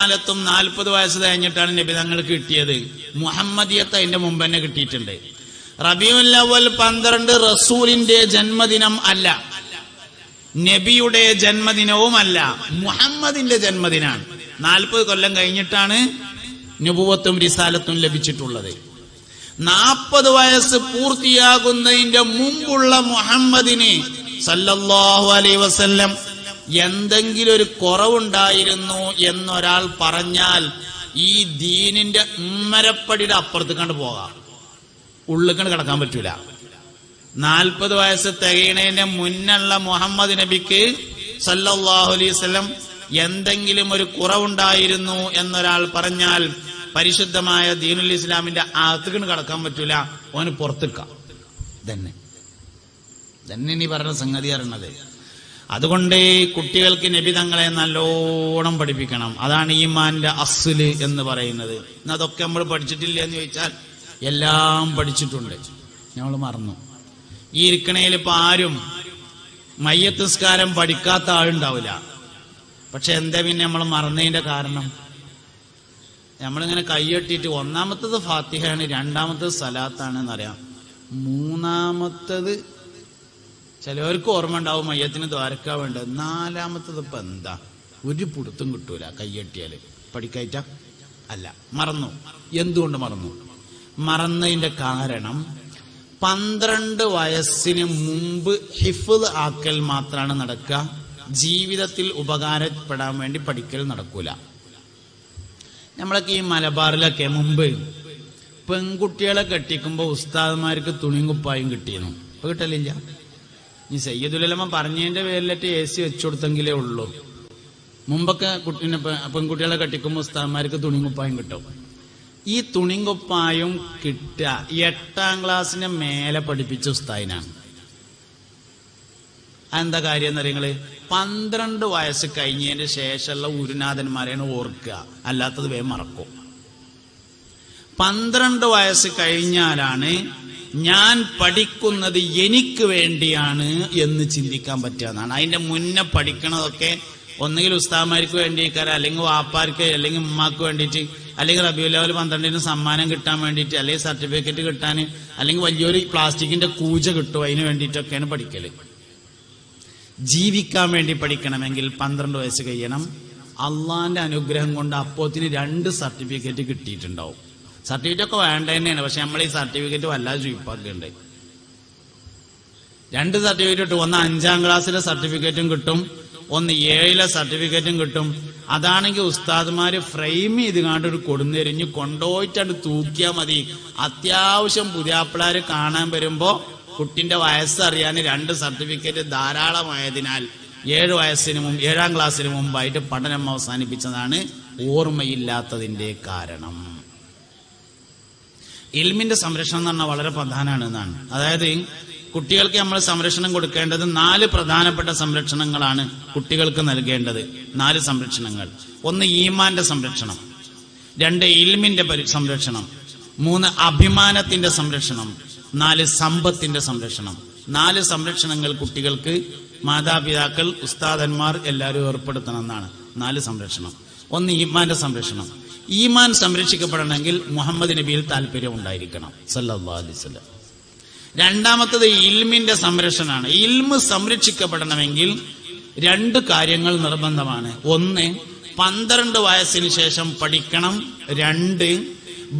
കാലത്തും 40 വയസ്സ് കഴിഞ്ഞിട്ടാണ് നബി തങ്ങൾക്ക് കിട്ടിയത്. മുഹമ്മദിയത്ത് അതിന്റെ മുമ്പ് തന്നെ കിട്ടിയിട്ടുണ്ട്. റബീഉൽ അവ്വൽ 12 റസൂലിന്റെ ജന്മദിനം അല്ല, നബിയുടെ ജന്മദിനവുമല്ല, മുഹമ്മദിന്റെ ജന്മദിനാണ്. 40 കൊല്ലം കഴിഞ്ഞിട്ടാണ് നബുവത്തും റിസാലത്തും ലഭിച്ചിട്ടുള്ളത്. 40 വയസ്സ് പൂർത്തിയാകുന്നതിന്റെ മുമ്പുള്ള മുഹമ്മദിന് സല്ലല്ലാഹു അലൈഹി വസല്ലം എന്തെങ്കിലും ഒരു കുറവുണ്ടായിരുന്നു എന്നൊരാൾ പറഞ്ഞാൽ ഈ ദീനിന്റെ ഉമ്മരപ്പടിയുടെ അപ്പുറത്ത് കണ്ട് പോകാം, ഉള്ളിൽ കണ്ട് കിടക്കാൻ പറ്റൂല. 40 വയസ്സ് തികയണതിന്റെ മുന്നുള്ള മുഹമ്മദ് നബിക്ക് സല്ലല്ലാഹു അലൈഹി വസല്ലം എന്തെങ്കിലും ഒരു കുറവുണ്ടായിരുന്നു എന്നൊരാൾ പറഞ്ഞാൽ പരിശുദ്ധമായ ദീനുൽ ഇസ്ലാമിന്റെ അകത്തേക്ക് കടക്കാൻ പറ്റൂല, ഓന് പുറത്തേക്കാം. തന്നെ നീ പറഞ്ഞ സംഗതി അറിയണത്. അതുകൊണ്ട് കുട്ടികൾക്ക് നബി തങ്ങളെ നല്ലോണം പഠിപ്പിക്കണം. അതാണ് ഈമാന്റെ അസ്ല് എന്ന് പറയുന്നത്. അതൊക്കെ നമ്മൾ പഠിച്ചിട്ടില്ല എന്ന് ചോദിച്ചാൽ എല്ലാം പഠിച്ചിട്ടുണ്ട്, നമ്മൾ മറന്നു. ഈ ഇരിക്കണേൽ ഇപ്പൊ ആരും മയ്യത്ത് നിസ്കാരം പഠിക്കാത്ത ആളുണ്ടാവില്ല. പക്ഷെ എന്താ പിന്നെ നമ്മൾ മറന്നതിന്റെ കാരണം? നമ്മളിങ്ങനെ കൈയ്യട്ടിട്ട് ഒന്നാമത്തത് ഫാത്തിഹയാണ്, രണ്ടാമത്തത് സലാത്താണ് എന്നറിയാം, മൂന്നാമത്തത് ചിലവർക്ക് ഓർമ്മ ഉണ്ടാവും മയ്യത്തിന് ദ്വാരക്കാ വേണ്ടത്, നാലാമത്തത് ഇപ്പൊ എന്താ ഒരു പുടുത്തും കിട്ടൂല കൈയ്യട്ടിയാല്. പഠിക്കായിട്ട അല്ല, മറന്നു. എന്തുകൊണ്ട് മറന്നു? മറന്നതിന്റെ കാരണം 12 വയസ്സിന് മുമ്പ് ഹിഫ്ള് ആക്കൽ മാത്രമാണ് നടക്കുക, ജീവിതത്തിൽ ഉപകാരപ്പെടാൻ വേണ്ടി പഠിക്കൽ നടക്കൂല. നമ്മളൊക്കെ ഈ മലബാറിലൊക്കെ മുമ്പ് പെൺകുട്ടികളെ കെട്ടിക്കുമ്പോ ഉസ്താദ്മാർക്ക് തുണിയും കുപ്പായും കിട്ടിയിരുന്നു. ഇപ്പൊ കിട്ടലില്ല. ഈ സയ്യിദുൽ ഉലമ പറഞ്ഞതിന്റെ പേരിലിട്ട് AC വെച്ചു കൊടുത്തെങ്കിലേ ഉള്ളൂ. മുമ്പൊക്കെ പെൺകുട്ടികളെ കെട്ടിക്കുമ്പോ ഉസ്താദ്മാർക്ക് തുണിയും കുപ്പായും കിട്ടും. ഈ തുണിയും കുപ്പായും കിട്ടുക 8ാം ക്ലാസ്സിന് മേലെ പഠിപ്പിച്ച ഉസ്താദിനാണ്. അതെന്താ കാര്യം എന്നറിയങ്ങള്? 12 വയസ്സ് കഴിഞ്ഞതിന്റെ ശേഷമുള്ള ഗുരുനാഥന്മാരെയാണ് ഓർക്കുക, അല്ലാത്തത് വേഗം മറക്കും. 12 വയസ്സ് കഴിഞ്ഞാലാണ് ഞാൻ പഠിക്കുന്നത് എനിക്ക് വേണ്ടിയാണ് എന്ന് ചിന്തിക്കാൻ പറ്റുക എന്നാണ്. അതിന്റെ മുന്നേ പഠിക്കണതൊക്കെ ഒന്നുകിൽ ഉസ്താദ്മാർക്ക് വേണ്ടിയിരിക്കാറ്, അല്ലെങ്കിൽ വാപ്പാർക്ക്, അല്ലെങ്കിൽ ഉമ്മാക്ക് വേണ്ടിയിട്ട്, അല്ലെങ്കിൽ റബീഉൽ അവ്വൽ 12-ന് സമ്മാനം കിട്ടാൻ വേണ്ടിയിട്ട്, അല്ലെങ്കിൽ സർട്ടിഫിക്കറ്റ് കിട്ടാൻ, അല്ലെങ്കിൽ വലിയൊരു പ്ലാസ്റ്റിക്കിന്റെ കൂജ കിട്ടും, അതിന് വേണ്ടിയിട്ടൊക്കെയാണ് പഠിക്കല്. ജീവിക്കാൻ വേണ്ടി പഠിക്കണമെങ്കിൽ 12 വയസ്സ് കഴിയണം. അള്ളാന്റെ അനുഗ്രഹം കൊണ്ട് അപ്പോത്തിന് 2 സർട്ടിഫിക്കറ്റ് കിട്ടിയിട്ടുണ്ടാവും. സർട്ടിഫിക്കറ്റ് ഒക്കെ വേണ്ട തന്നെയാണ്, പക്ഷെ നമ്മൾ ഈ സർട്ടിഫിക്കറ്റ് വല്ലാതെ ചുയിപ്പാക്കുന്നുണ്ട്. 2 സർട്ടിഫിക്കറ്റ് കിട്ടും. ഒന്ന് 5ാം ക്ലാസ്സിലെ സർട്ടിഫിക്കറ്റും കിട്ടും, ഒന്ന് 7ലെ സർട്ടിഫിക്കറ്റും കിട്ടും. അതാണെങ്കിൽ ഉസ്താദ്മാര് ഫ്രെയിം ചെയ്ത് കാണ്ടൊരു കൊടുന്നെരിഞ്ഞ് കൊണ്ടുപോയിട്ടാണ് തൂക്കിയാൽ മതി. അത്യാവശ്യം പുതിയാപ്പിളാര് കാണാൻ വരുമ്പോ കുട്ടിന്റെ വയസ്സറിയാൻ 2 സർട്ടിഫിക്കറ്റ് ധാരാളമായതിനാൽ 7ാം ക്ലാസ്സിന് മുമ്പായിട്ട് പഠനം അവസാനിപ്പിച്ചതാണ് ഓർമ്മയില്ലാത്തതിന്റെ കാരണം. ഇൽമിന്റെ സംരക്ഷണം എന്ന് പറഞ്ഞാൽ വളരെ പ്രധാനമാണ് എന്നാണ്. അതായത് കുട്ടികൾക്ക് നമ്മൾ സംരക്ഷണം കൊടുക്കേണ്ടത് 4 പ്രധാനപ്പെട്ട സംരക്ഷണങ്ങളാണ് കുട്ടികൾക്ക് നൽകേണ്ടത്. 4 സംരക്ഷണങ്ങൾ. 1 ഈമാന്റെ സംരക്ഷണം, 2 ഇൽമിന്റെ സംരക്ഷണം, 3 അഭിമാനത്തിന്റെ സംരക്ഷണം, 4 സമ്പത്തിന്റെ സംരക്ഷണം. 4 സംരക്ഷണങ്ങൾ കുട്ടികൾക്ക് മാതാപിതാക്കൾ, ഉസ്താദന്മാർ എല്ലാവരും ഏർപ്പെടുത്തണം എന്നാണ്. 4 സംരക്ഷണം. 1 ഈമാന്റെ സംരക്ഷണം. ഈമാൻ സംരക്ഷിക്കപ്പെടണമെങ്കിൽ മുഹമ്മദ് നബിയിൽ താല്പര്യം ഉണ്ടായിരിക്കണം സല്ലല്ലാഹു അലൈഹി വസല്ലം. രണ്ടാമത്തത് ഇൽമിന്റെ സംരക്ഷണമാണ്. ഇൽമ് സംരക്ഷിക്കപ്പെടണമെങ്കിൽ 2 കാര്യങ്ങൾ നിർബന്ധമാണ്. 1 12 വയസ്സിന് ശേഷം പഠിക്കണം. 2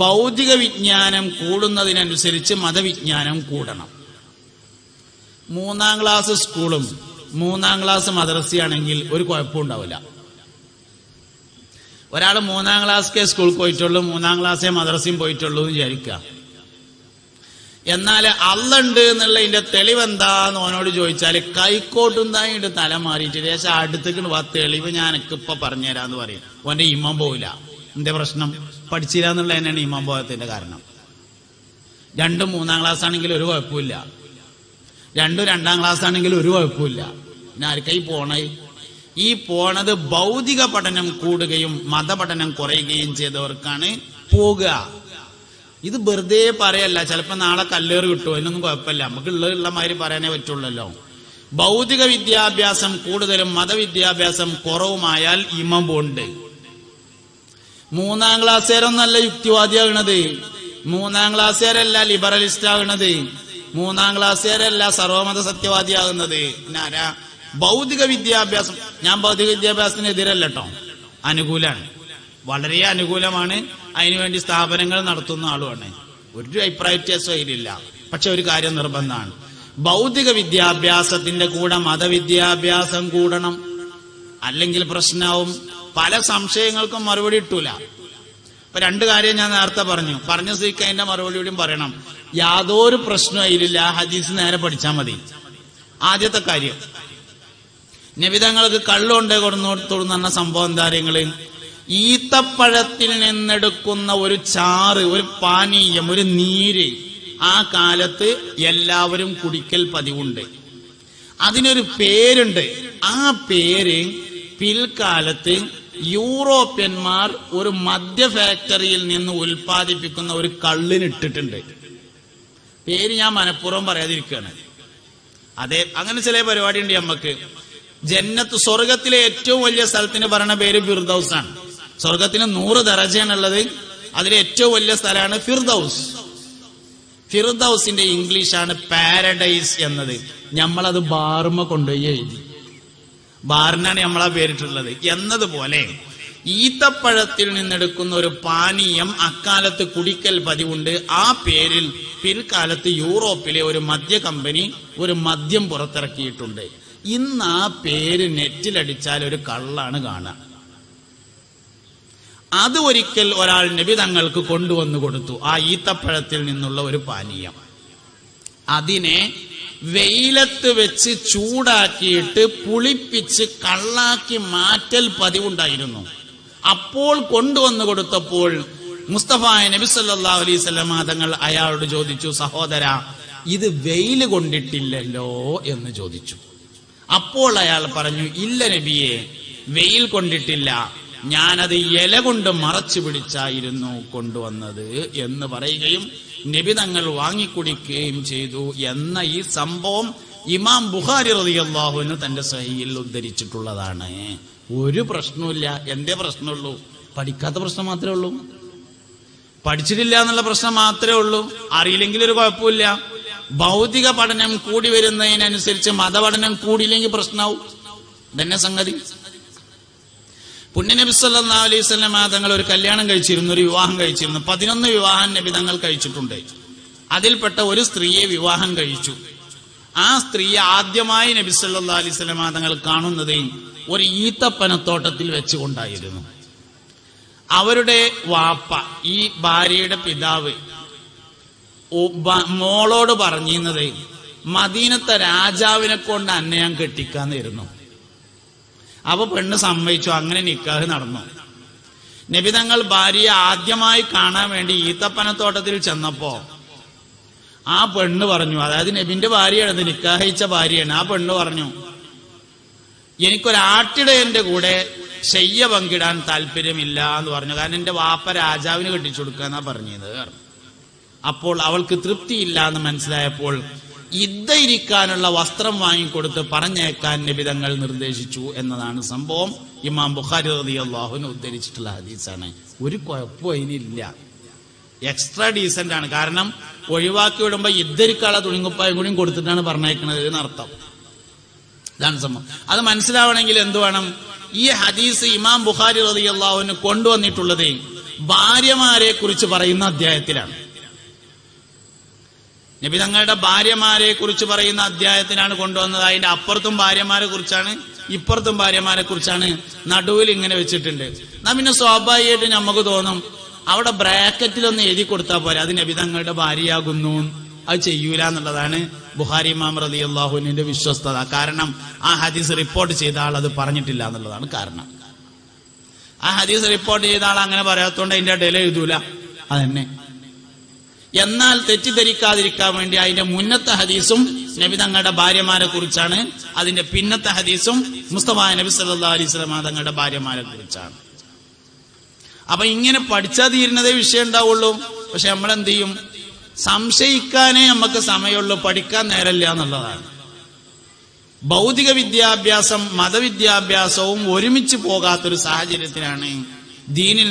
ഭൗതിക വിജ്ഞാനം കൂടുന്നതിനനുസരിച്ച് മതവിജ്ഞാനം കൂടണം. 3ാം ക്ലാസ് സ്കൂളും 3ാം ക്ലാസ് മദ്രസയാണെങ്കിൽ ഒരു കുഴപ്പമുണ്ടാവില്ല. ഒരാൾ 3ാം ക്ലാസ്സേ സ്കൂളിൽ പോയിട്ടുള്ളൂ, 3ാം ക്ലാസ്സേ മദ്രസയും പോയിട്ടുള്ളൂ എന്ന് വിചാരിക്കുക. എന്നാൽ അള്ളുണ്ട് എന്നുള്ളതിന്റെ തെളിവെന്താന്ന് ഓനോട് ചോദിച്ചാൽ കൈക്കോട്ടും തായിട്ട് തല മാറിയിട്ട് ശേഷം അടുത്തേക്ക് തെളിവ് ഞാനൊക്കെ ഇപ്പൊ പറഞ്ഞുതരാന്ന് പറയും. ഓന്റെ ഇമാം പോവില്ല. എന്റെ പ്രശ്നം പഠിച്ചില്ല എന്നുള്ള തന്നെയാണ് ഇമാം പോകത്തിന്റെ കാരണം. 2 3ാം ക്ലാസ് ആണെങ്കിൽ ഒരു കുഴപ്പമില്ല, 2 2ാം ക്ലാസ് ആണെങ്കിൽ ഒരു കുഴപ്പമില്ല. പിന്നെ ആർക്കായി പോണേ? ഈ പോണത് ഭൗതിക പഠനം കൂടുകയും മതപഠനം കുറയുകയും ചെയ്തവർക്കാണ് പോകുക. ഇത് വെറുതെ പറയല്ല. ചിലപ്പോ നാളെ കല്ലേറ് കിട്ടുമോ, അതിനൊന്നും കുഴപ്പമില്ല, നമുക്ക് ഉള്ള മാതിരി പറയാനേ പറ്റുള്ളല്ലോ. ഭൗതിക വിദ്യാഭ്യാസം കൂടുതലും മതവിദ്യാഭ്യാസം കുറവുമായാൽ ഇമാം പോണ്ട്. മൂന്നാം ക്ലാസ്സുകാരൊന്നല്ല യുക്തിവാദിയാകണത്, മൂന്നാം ക്ലാസ്സുകാരല്ല ലിബറലിസ്റ്റ് ആകണത്, മൂന്നാം ക്ലാസ്സുകാരല്ല സർവമത സത്യവാദിയാകുന്നത്. ആരാ? ഭൗതിക വിദ്യാഭ്യാസം. ഞാൻ ഭൗതിക വിദ്യാഭ്യാസത്തിനെതിരല്ല കേട്ടോ, അനുകൂലമാണ്, വളരെ അനുകൂലമാണ്. അതിനുവേണ്ടി സ്ഥാപനങ്ങൾ നടത്തുന്ന ആളുമാണ്, ഒരു അഭിപ്രായ വ്യത്യാസം അതിലില്ല. പക്ഷെ ഒരു കാര്യം നിർബന്ധമാണ്, ഭൗതിക വിദ്യാഭ്യാസത്തിന്റെ കൂടെ മതവിദ്യാഭ്യാസം കൂടണം, അല്ലെങ്കിൽ പ്രശ്നവും. പല സംശയങ്ങൾക്കും മറുപടി ഇട്ടൂല. ഇപ്പൊ രണ്ട് കാര്യം ഞാൻ നേരത്തെ പറഞ്ഞ സ്ഥിതിക്ക് അതിന്റെ മറുപടി കൂടിയും പറയണം. യാതൊരു പ്രശ്നവും അതിലില്ല, ഹദീസ് നേരെ പഠിച്ചാൽ മതി. ആദ്യത്തെ കാര്യം, നബിതങ്ങൾക്ക് കള്ളുകൊണ്ടേ കൊടുന്ന സംഭവം എന്താ? കാര്യങ്ങള് ഈത്തപ്പഴത്തിൽ നിന്നെടുക്കുന്ന ഒരു ചാറ്, ഒരു പാനീയം, ഒരു നീര് ആ കാലത്ത് എല്ലാവരും കുടിക്കൽ പതിവുണ്ട്. അതിനൊരു പേരുണ്ട്. ആ പേര് പിൽക്കാലത്ത് യൂറോപ്യന്മാർ ഒരു മദ്യ ഫാക്ടറിയിൽ നിന്ന് ഉൽപ്പാദിപ്പിക്കുന്ന ഒരു കള്ളിനിട്ടിട്ടുണ്ട്. പേര് ഞാൻ മനഃപൂർവ്വം പറയാതിരിക്കുകയാണ്. അതെ, അങ്ങനെ ചില പരിപാടി ഉണ്ട് നമുക്ക്. ജന്നത്ത്, സ്വർഗത്തിലെ ഏറ്റവും വലിയ സ്ഥലത്തിന് പറയുന്ന പേര് ഫിർദൗസ് ആണ്. സ്വർഗത്തിന് 100 ദറജയാണുള്ളത്, അതിലെ ഏറ്റവും വലിയ സ്ഥലമാണ് ഫിർദൗസ്. ഫിർദൗസിന്റെ ഇംഗ്ലീഷാണ് പാരഡൈസ് എന്നത്. നമ്മളത് ബാർമ കൊണ്ടുപോയി എഴുതി, ബാറിനാണ് നമ്മളാ പേരിട്ടുള്ളത്. എന്നതുപോലെ ഈത്തപ്പഴത്തിൽ നിന്നെടുക്കുന്ന ഒരു പാനീയം അക്കാലത്ത് കുടിക്കൽ പതിവുണ്ട്. ആ പേരിൽ പിൽക്കാലത്ത് യൂറോപ്പിലെ ഒരു മദ്യ കമ്പനി ഒരു മദ്യം പുറത്തിറക്കിയിട്ടുണ്ട്. ഇന്ന് ആ പേര് നെറ്റിലടിച്ചാൽ ഒരു കള്ളാണ് കാണുക. അത് ഒരിക്കൽ ഒരാൾ നബി തങ്ങൾക്ക് കൊണ്ടുവന്നു കൊടുത്തു, ആ ഈത്തപ്പഴത്തിൽ നിന്നുള്ള ഒരു പാനീയം. അതിനെ വെയിലത്ത് വെച്ച് ചൂടാക്കിയിട്ട് പുളിപ്പിച്ച് കള്ളാക്കി മാറ്റൽ പതിവുണ്ടായിരുന്നു. അപ്പോൾ കൊണ്ടുവന്നു കൊടുത്തപ്പോൾ മുസ്തഫ നബി സല്ലല്ലാഹു അലൈഹി വസല്ലം തങ്ങൾ അയാളോട് ചോദിച്ചു, സഹോദരാ, ഇത് വെയിൽ കൊണ്ടിട്ടില്ലല്ലോ എന്ന് ചോദിച്ചു. അപ്പോൾ അയാൾ പറഞ്ഞു, ഇല്ല നബിയെ, വെയിൽ കൊണ്ടിട്ടില്ല, ഞാനത് ഇല കൊണ്ട് മറച്ചു പിടിച്ചായിരുന്നു കൊണ്ടുവന്നത് എന്ന് പറയുകയും നബി തങ്ങൾ വാങ്ങിക്കുടിക്കുകയും ചെയ്തു എന്ന ഈ സംഭവം ഇമാം ബുഖാരി റളിയല്ലാഹു അൻഹു തന്റെ സഹീഹിൽ ഉദ്ധരിച്ചിട്ടുള്ളതാണ്. ഒരു പ്രശ്നവുമില്ല. എന്തേ പ്രശ്നമുള്ളൂ? പഠിക്കാത്ത പ്രശ്നം മാത്രമേ ഉള്ളൂ, പഠിച്ചിട്ടില്ല എന്നുള്ള പ്രശ്നം മാത്രമേ ഉള്ളൂ. അറിയില്ലെങ്കിൽ ഒരു കുഴപ്പമില്ല. ഭൗതിക പഠനം കൂടി വരുന്നതിനനുസരിച്ച് മതപഠനം കൂടിയില്ലെങ്കിൽ പ്രശ്നമാവും. ഇതന്നെ സംഗതി. പുണ്യനബി സല്ലല്ലാഹു അലൈഹി വസല്ലം തങ്ങൾ ഒരു കല്യാണം കഴിച്ചിരുന്നു, ഒരു വിവാഹം കഴിച്ചിരുന്നു. 11 വിവാഹം നബി തങ്ങൾ കഴിച്ചിട്ടുണ്ട്. അതിൽപ്പെട്ട ഒരു സ്ത്രീയെ വിവാഹം കഴിച്ചു. ആ സ്ത്രീയെ ആദ്യമായി നബി സല്ലല്ലാഹു അലൈഹി വസല്ലം തങ്ങൾ കാണുന്നത് ഒരു ഈത്തപ്പനത്തോട്ടത്തിൽ വെച്ചുകൊണ്ടായിരുന്നു. അവരുടെ വാപ്പ, ഈ ഭാര്യയുടെ പിതാവ്, മോളോട് പറഞ്ഞിരുന്നത് മദീനത്തെ രാജാവിനെ കൊണ്ട് അന്നെ ഞാൻ കെട്ടിക്കാന്നിരുന്നു. അപ്പൊ പെണ്ണ് സമ്മതിച്ചു. അങ്ങനെ നിക്കാഹ് നടന്നു. നബി തങ്ങൾ ഭാര്യയെ ആദ്യമായി കാണാൻ വേണ്ടി ഈത്തപ്പനത്തോട്ടത്തിൽ ചെന്നപ്പോ ആ പെണ്ണ് പറഞ്ഞു, അതായത് നബിന്റെ ഭാര്യയാണ്, നിക്കാഹിച്ച ഭാര്യയാണ്. ആ പെണ്ണ് പറഞ്ഞു, എനിക്കൊരാട്ടിടയന്റെ കൂടെ ശയ്യ പങ്കിടാൻ താല്പര്യമില്ല എന്ന് പറഞ്ഞു. കാരണം എന്റെ വാപ്പ രാജാവിന് കെട്ടിച്ചു കൊടുക്കാന്നാ പറഞ്ഞത്. അപ്പോൾ അവൾക്ക് തൃപ്തിയില്ല എന്ന് മനസ്സിലായപ്പോൾ ഇരിക്കാനുള്ള വസ്ത്രം വാങ്ങിക്കൊടുത്ത് പറഞ്ഞേക്കാൻ നബി തങ്ങൾ നിർദ്ദേശിച്ചു എന്നതാണ് സംഭവം. ഇമാം ബുഖാരി റളിയല്ലാഹു അൻഹു ഉദ്ധരിച്ചിട്ടുള്ള ഹദീസാണ്. ഒരു കുഴപ്പവും അതിനില്ല, എക്സ്ട്രാ ഡീസന്റ് ആണ്. കാരണം ഒഴിവാക്കി വിടുമ്പോ ഇരിക്കാനുള്ള തുണിങ്കുപ്പായും കൂടിയും കൊടുത്തിട്ടാണ് പറഞ്ഞേക്കുന്നത് എന്നർത്ഥം. ഇതാണ് സംഭവം. അത് മനസ്സിലാവണമെങ്കിൽ എന്ത് വേണം? ഈ ഹദീസ് ഇമാം ബുഖാരി റളിയല്ലാഹു അൻഹു കൊണ്ടുവന്നിട്ടുള്ളത് ഭാര്യമാരെ കുറിച്ച് പറയുന്ന അധ്യായത്തിലാണ്. നബി തങ്ങളുടെ ഭാര്യമാരെ കുറിച്ച് പറയുന്ന അധ്യായത്തിലാണ് കൊണ്ടുവന്നത്. അതിന്റെ അപ്പുറത്തും ഭാര്യമാരെ കുറിച്ചാണ്, ഇപ്പുറത്തും ഭാര്യമാരെ കുറിച്ചാണ്, നടുവിൽ ഇങ്ങനെ വെച്ചിട്ടുണ്ട്. എന്നാ പിന്നെ സ്വാഭാവികമായിട്ട് നമുക്ക് തോന്നും അവിടെ ബ്രാക്കറ്റിലൊന്ന് എഴുതി കൊടുത്താൽ പോരെ, അത് നബി തങ്ങളുടെ ഭാര്യയാകുന്നു. അത് ചെയ്യൂല എന്നുള്ളതാണ് ബുഖാരി ഇമാം റളിയല്ലാഹു അൻഹുവിന്റെ വിശ്വസ്തത. കാരണം ആ ഹദീസ് റിപ്പോർട്ട് ചെയ്ത ആൾ അത് പറഞ്ഞിട്ടില്ല എന്നുള്ളതാണ് കാരണം. ആ ഹദീസ് റിപ്പോർട്ട് ചെയ്ത ആൾ അങ്ങനെ പറയാത്തതുകൊണ്ട് അതിന്റെ ഇടയിൽ എഴുതൂല. അതന്നെ. എന്നാൽ തെറ്റിദ്ധരിക്കാതിരിക്കാൻ വേണ്ടി അതിന്റെ മുന്നത്തെ ഹദീസും നബി തങ്ങളുടെ ഭാര്യമാരെ കുറിച്ചാണ്, അതിന്റെ പിന്നത്തെ ഹദീസും മുസ്തഫ നബി സല്ലല്ലാഹു അലൈഹി വസല്ലം തങ്ങളുടെ ഭാര്യമാരെ കുറിച്ചാണ്. അപ്പൊ ഇങ്ങനെ പഠിച്ചാൽ തീരുന്നതേ വിഷയം ഉണ്ടാവുള്ളൂ. പക്ഷെ നമ്മളെന്ത് ചെയ്യും? സംശയിക്കാനേ നമുക്ക് സമയമുള്ളൂ, പഠിക്കാൻ നേരമില്ല എന്നുള്ളതാണ്. ഭൗതിക വിദ്യാഭ്യാസം മതവിദ്യാഭ്യാസവും ഒരുമിച്ച് പോകാത്തൊരു സാഹചര്യത്തിലാണ് ദീനിൽ